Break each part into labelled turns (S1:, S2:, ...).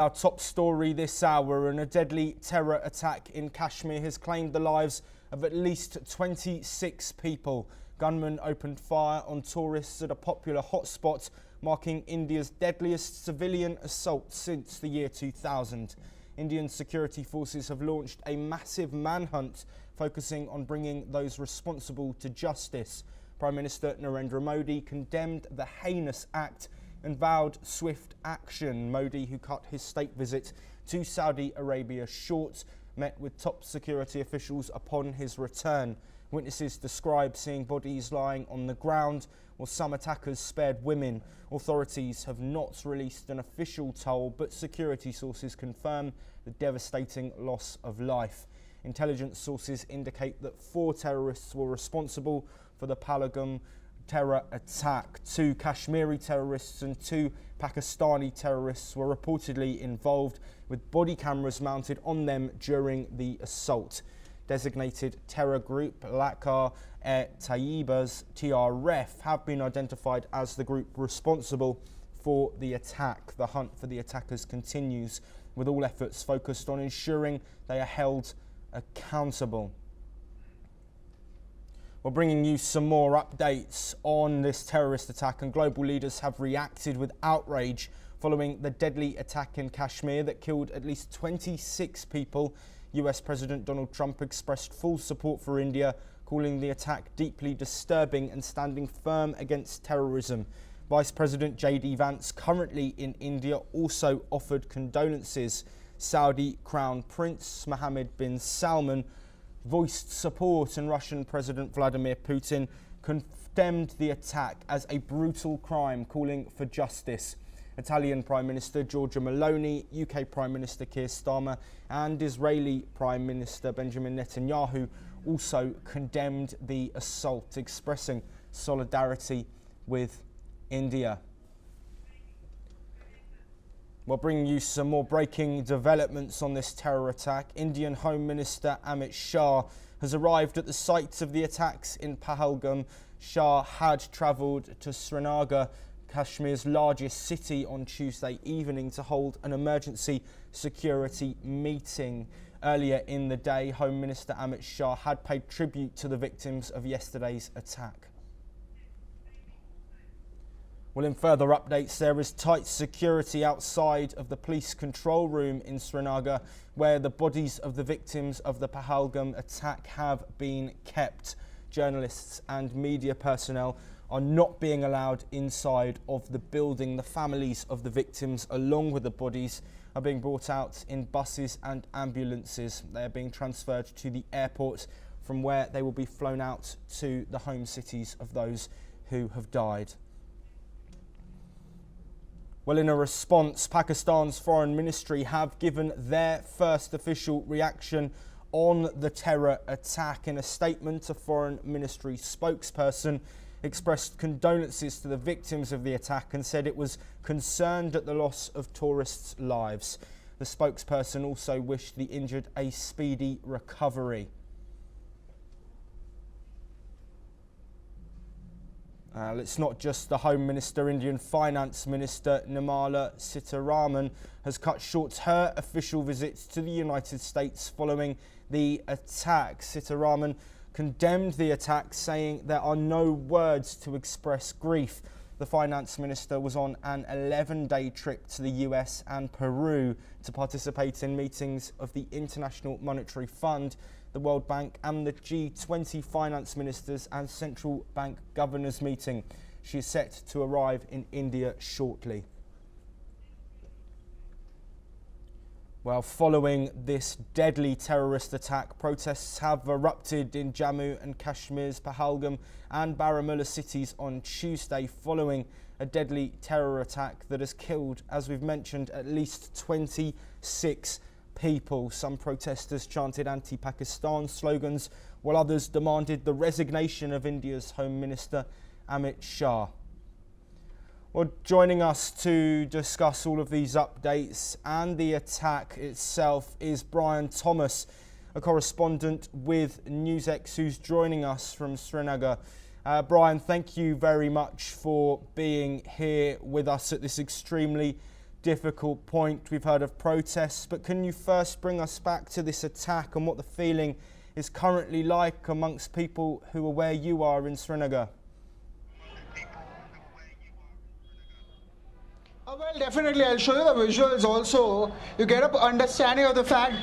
S1: Our top story this hour, and a deadly terror attack in Kashmir has claimed the lives of at least 26 people. Gunmen opened fire on tourists at a popular hotspot, marking India's deadliest civilian assault since the year 2000. Indian security forces have launched a massive manhunt focusing on bringing those responsible to justice. Prime Minister Narendra Modi condemned the heinous act and vowed swift action. Modi, who cut his state visit to Saudi Arabia short, met with top security officials upon his return. Witnesses describe seeing bodies lying on the ground, while some attackers spared women. Authorities have not released an official toll, but security sources confirm the devastating loss of life. Intelligence sources indicate that 4 terrorists were responsible for the Pahalgam terror attack. 2 Kashmiri terrorists and 2 Pakistani terrorists were reportedly involved, with body cameras mounted on them during the assault. Designated terror group Lashkar-e-Taiba's TRF have been identified as the group responsible for the attack. The hunt for the attackers continues, with all efforts focused on ensuring they are held accountable. We're bringing you some more updates on this terrorist attack, and global leaders have reacted with outrage following the deadly attack in Kashmir that killed at least 26 people. US President Donald Trump expressed full support for India, calling the attack deeply disturbing and standing firm against terrorism. Vice President J.D. Vance, currently in India, also offered condolences. Saudi Crown Prince Mohammed bin Salman voiced support, and Russian President Vladimir Putin condemned the attack as a brutal crime, calling for justice. Italian Prime Minister Giorgia Meloni, UK Prime Minister Keir Starmer and Israeli Prime Minister Benjamin Netanyahu also condemned the assault, expressing solidarity with India. We're bringing you some more breaking developments on this terror attack. Indian Home Minister Amit Shah has arrived at the site of the attacks in Pahalgam. Shah had travelled to Srinagar, Kashmir's largest city, on Tuesday evening to hold an emergency security meeting. Earlier in the day, Home Minister Amit Shah had paid tribute to the victims of yesterday's attack. Well, in further updates, there is tight security outside of the police control room in Srinagar, where the bodies of the victims of the Pahalgam attack have been kept. Journalists and media personnel are not being allowed inside of the building. The families of the victims, along with the bodies, are being brought out in buses and ambulances. They are being transferred to the airport, from where they will be flown out to the home cities of those who have died. Well, in a response, Pakistan's Foreign Ministry have given their first official reaction on the terror attack. In a statement, a Foreign Ministry spokesperson expressed condolences to the victims of the attack and said it was concerned at the loss of tourists' lives. The spokesperson also wished the injured a speedy recovery. It's not just the Home Minister. Indian Finance Minister Nirmala Sitharaman has cut short her official visit to the United States following the attack. Sitharaman condemned the attack, saying there are no words to express grief. The Finance Minister was on an 11-day trip to the US and Peru to participate in meetings of the International Monetary Fund, the World Bank and the G20 finance ministers and central bank governors meeting. She is set to arrive in India shortly. Well, following this deadly terrorist attack, protests have erupted in Jammu and Kashmir's Pahalgam and Baramulla cities on Tuesday, following a deadly terror attack that has killed, as we've mentioned, at least 26 people. Some protesters chanted anti-Pakistan slogans, while others demanded the resignation of India's Home Minister Amit Shah. Well, joining us to discuss all of these updates and the attack itself is Brian Thomas, a correspondent with NewsX, who's joining us from Srinagar. Brian, thank you very much for being here with us at this extremely difficult point. We've heard of protests, but can you first bring us back to this attack and what the feeling is currently like amongst people who are where you are in Srinagar?
S2: Well, definitely, I'll show you the visuals also. You get an understanding of the fact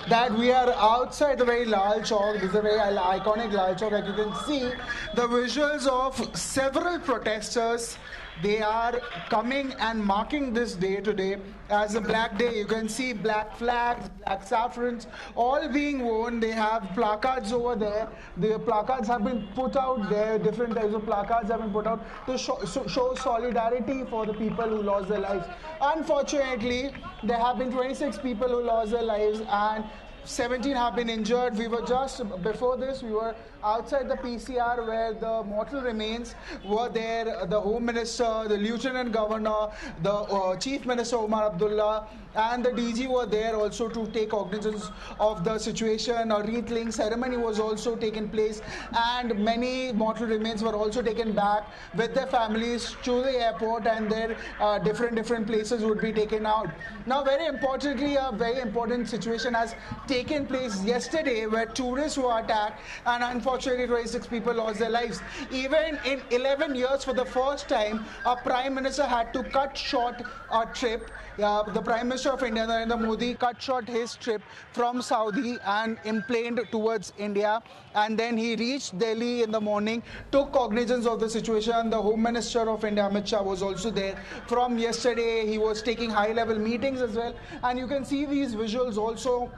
S2: that we are outside the very Lal Chowk. This is a very iconic Lal Chowk. Like you can see the visuals of several protesters. They are coming and marking this day today as a Black Day. You can see black flags, black saffrons, all being worn. They have placards over there. The placards have been put out there. Different types of placards have been put out to show solidarity for the people who lost their lives. Unfortunately, there have been 26 people who lost their lives and 17 have been injured. We were just, before this, we were outside the PCR where the mortal remains were there. The Home Minister, the Lieutenant Governor, the Chief Minister Omar Abdullah and the DG were there also to take cognizance of the situation. A wreath-laying ceremony was also taken place and many mortal remains were also taken back with their families to the airport and their different places would be taken out. Now, very importantly, a very important situation has taken place yesterday where tourists were attacked and unfortunately 26 people lost their lives. Even in 11 years, for the first time, a Prime Minister had to cut short a trip. The Prime Minister of India, Narendra Modi, cut short his trip from Saudi and implaned towards India. And then he reached Delhi in the morning, took cognizance of the situation. The Home Minister of India, Amit Shah, was also there. From yesterday, he was taking high-level meetings as well. And you can see these visuals also.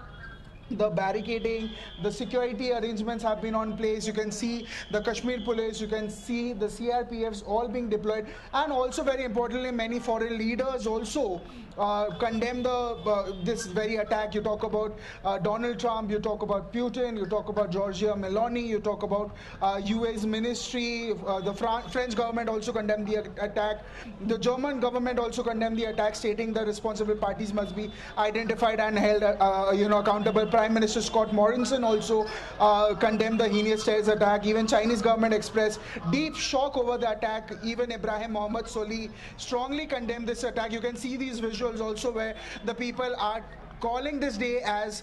S2: The barricading, the security arrangements have been on place. You can see the Kashmir police, you can see the CRPFs all being deployed. And also very importantly, many foreign leaders also condemn this very attack. You talk about Donald Trump, you talk about Putin, you talk about Giorgia Meloni, you talk about US ministry, the French government also condemned the attack. The German government also condemned the attack, stating the responsible parties must be identified and held accountable. Prime Minister Scott Morrison also condemned the heinous terrorist attack. Even Chinese government expressed deep shock over the attack. Even Ibrahim Mohammed Soli strongly condemned this attack. You can see these visuals also where the people are calling this day as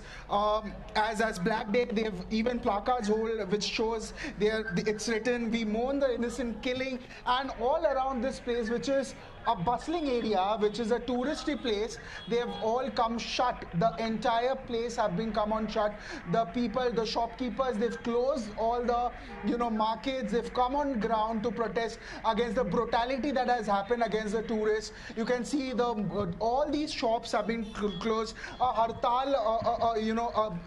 S2: Black Day. They have even placards hold which shows it's written, "We mourn the innocent killing," and all around this place, which is a bustling area, which is a touristy place, they have all come shut. The entire place have been come on shut. The people, the shopkeepers, they've closed all the markets. They've come on ground to protest against the brutality that has happened against the tourists. You can see all these shops have been closed. A hartal,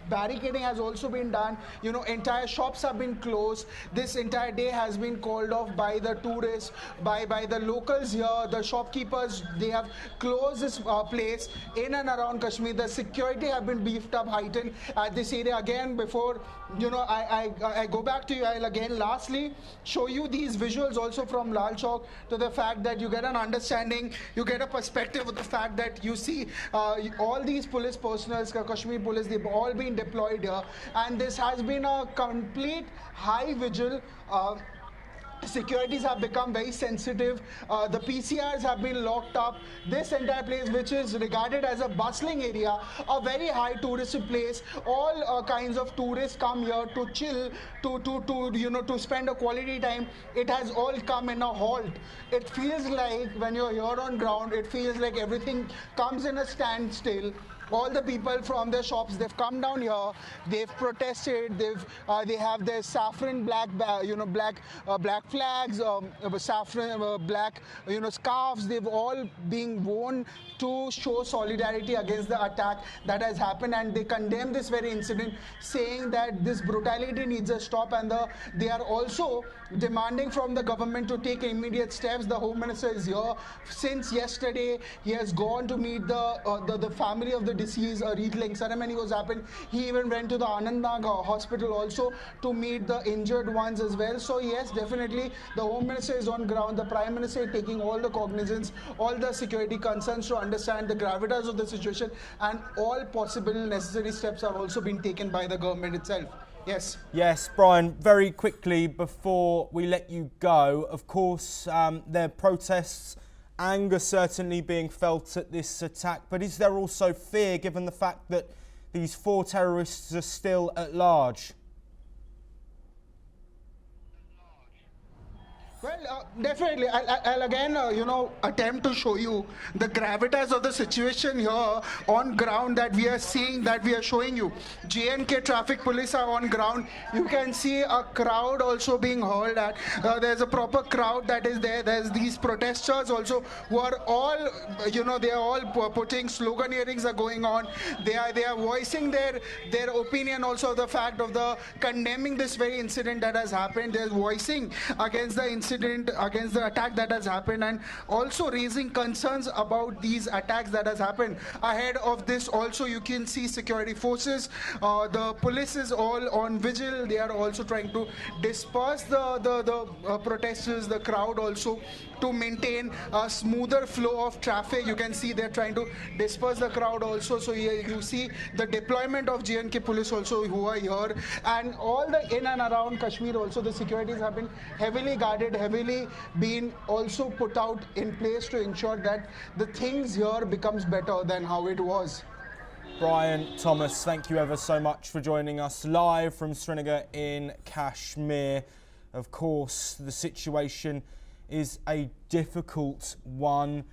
S2: barricading has also been done. Entire shops have been closed. This entire day has been called off by the tourists, by the locals here. The shopkeepers, they have closed this place in and around Kashmir. The security have been beefed up, heightened at this area. Again, before I go back to you, I'll again lastly show you these visuals also from Lal Chowk, to the fact that you get an understanding, you get a perspective of the fact that you see all these police personnel, Kashmir police, they've all been deployed here, and this has been a complete high vigil. Securities have become very sensitive. The PCRs have been locked up. This entire place, which is regarded as a bustling area, a very high tourist place, all kinds of tourists come here to chill, to spend a quality time. It has all come in a halt. It feels like when you're here on ground, it feels like everything comes in a standstill. All the people from their shops, they've come down here, they've protested, they have their saffron black flags, saffron black scarves. They've all been worn to show solidarity against the attack that has happened, and they condemn this very incident, saying that this brutality needs a stop, and they are also demanding from the government to take immediate steps. The Home Minister is here since yesterday. He has gone to meet the family of the deceased. A wreath-laying ceremony was happened. He even went to the Anandnag hospital also to meet the injured ones as well. So yes, definitely the Home Minister is on ground. The Prime Minister is taking all the cognizance, all the security concerns to understand the gravitas of the situation, and all possible necessary steps are also being taken by the government itself. Yes.
S1: Yes, Brian, very quickly before we let you go, of course, there are protests anger certainly being felt at this attack, but is there also fear given the fact that these 4 terrorists are still at large?
S2: Well, definitely. I'll again, attempt to show you the gravitas of the situation here on ground that we are seeing, that we are showing you. J&K traffic police are on ground. You can see a crowd also being hauled at. There's a proper crowd that is there. There's these protesters also who are all, they are all putting sloganeerings are going on. They are voicing their opinion also of the fact of the condemning this very incident that has happened. They're voicing against the incident, against the attack that has happened, and also raising concerns about these attacks that has happened. Ahead of this also you can see security forces, the police is all on vigil. They are also trying to disperse the protesters, the crowd also, to maintain a smoother flow of traffic. You can see they're trying to disperse the crowd also. So you see the deployment of J&K police also who are here, and all the in and around Kashmir also the securities have been heavily guarded, heavily been also put out in place to ensure that the things here becomes better than how it was.
S1: Brian Thomas, thank you ever so much for joining us live from Srinagar in Kashmir. Of course, the situation is a difficult one.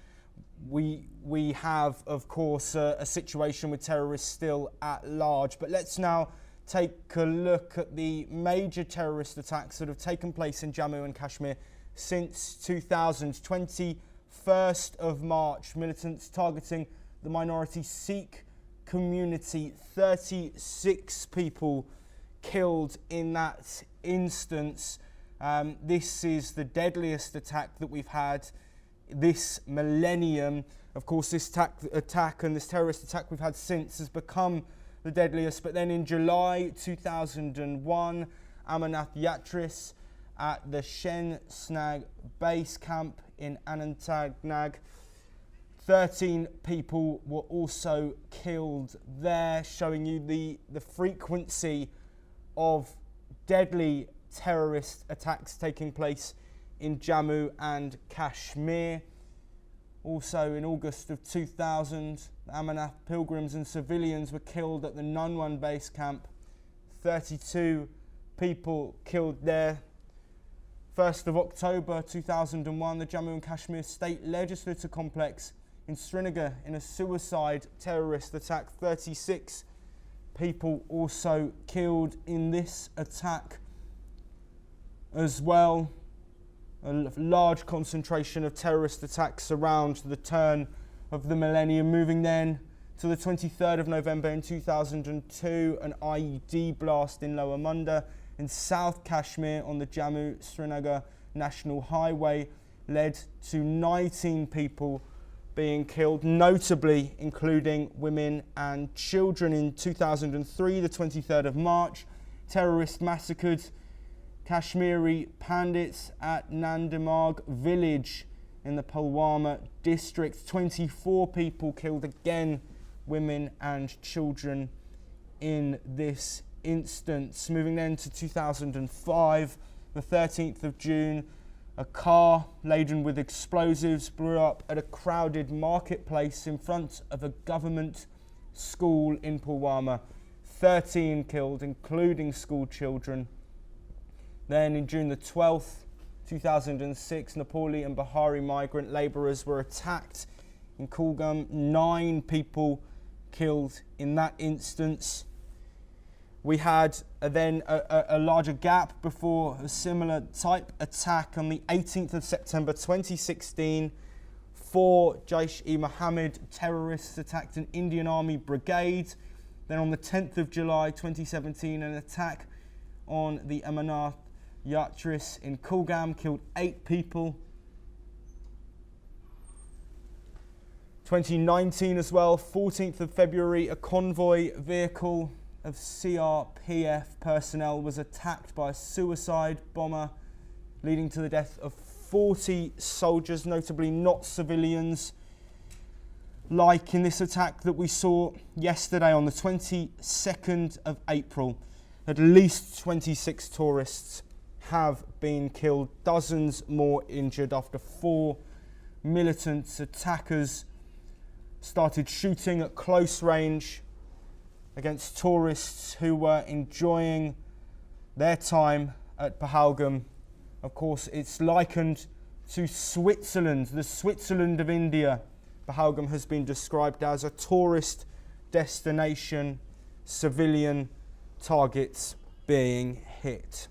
S1: We have, of course, a situation with terrorists still at large. But let's now take a look at the major terrorist attacks that have taken place in Jammu and Kashmir since 2020. 1st of March, militants targeting the minority Sikh community. 36 people killed in that instance. This is the deadliest attack that we've had this millennium. Of course, this attack and this terrorist attack we've had since has become the deadliest. But then in July 2001, Amarnath Yatris at the Shen Snag base camp in Anantnag, 13 people were also killed there, showing you the frequency of deadly terrorist attacks taking place in Jammu and Kashmir. Also in August of 2000, Amarnath pilgrims and civilians were killed at the Nunwan base camp. 32 people killed there. 1st of October 2001, the Jammu and Kashmir State Legislature Complex in Srinagar in a suicide terrorist attack. 36 people also killed in this attack as well. A large concentration of terrorist attacks around the turn of the millennium. Moving then to the 23rd of November in 2002, an IED blast in Lower Munda in South Kashmir on the Jammu-Srinagar National Highway led to 19 people being killed, notably including women and children. In 2003, the 23rd of March, terrorists massacred Kashmiri Pandits at Nandamarg village in the Pulwama district. 24 people killed, again women and children in this instance. Moving then to 2005, the 13th of June, a car laden with explosives blew up at a crowded marketplace in front of a government school in Pulwama. 13 killed, including school children. Then in June the 12th, 2006, Nepali and Bahari migrant labourers were attacked in Pahalgam. 9 people killed in that instance. We had then a larger gap before a similar type attack on the 18th of September 2016. 4 Jaish-e-Mohammed terrorists attacked an Indian Army brigade. Then on the 10th of July 2017, an attack on the Amarnath Yatris in Pahalgam killed 8 people. 2019 as well, 14th of February, a convoy vehicle of CRPF personnel was attacked by a suicide bomber, leading to the death of 40 soldiers, notably not civilians. Like in this attack that we saw yesterday on the 22nd of April, at least 26 tourists have been killed, dozens more injured after 4 militant attackers started shooting at close range against tourists who were enjoying their time at Pahalgam. Of course, it's likened to Switzerland, the Switzerland of India. Pahalgam has been described as a tourist destination, civilian targets being hit.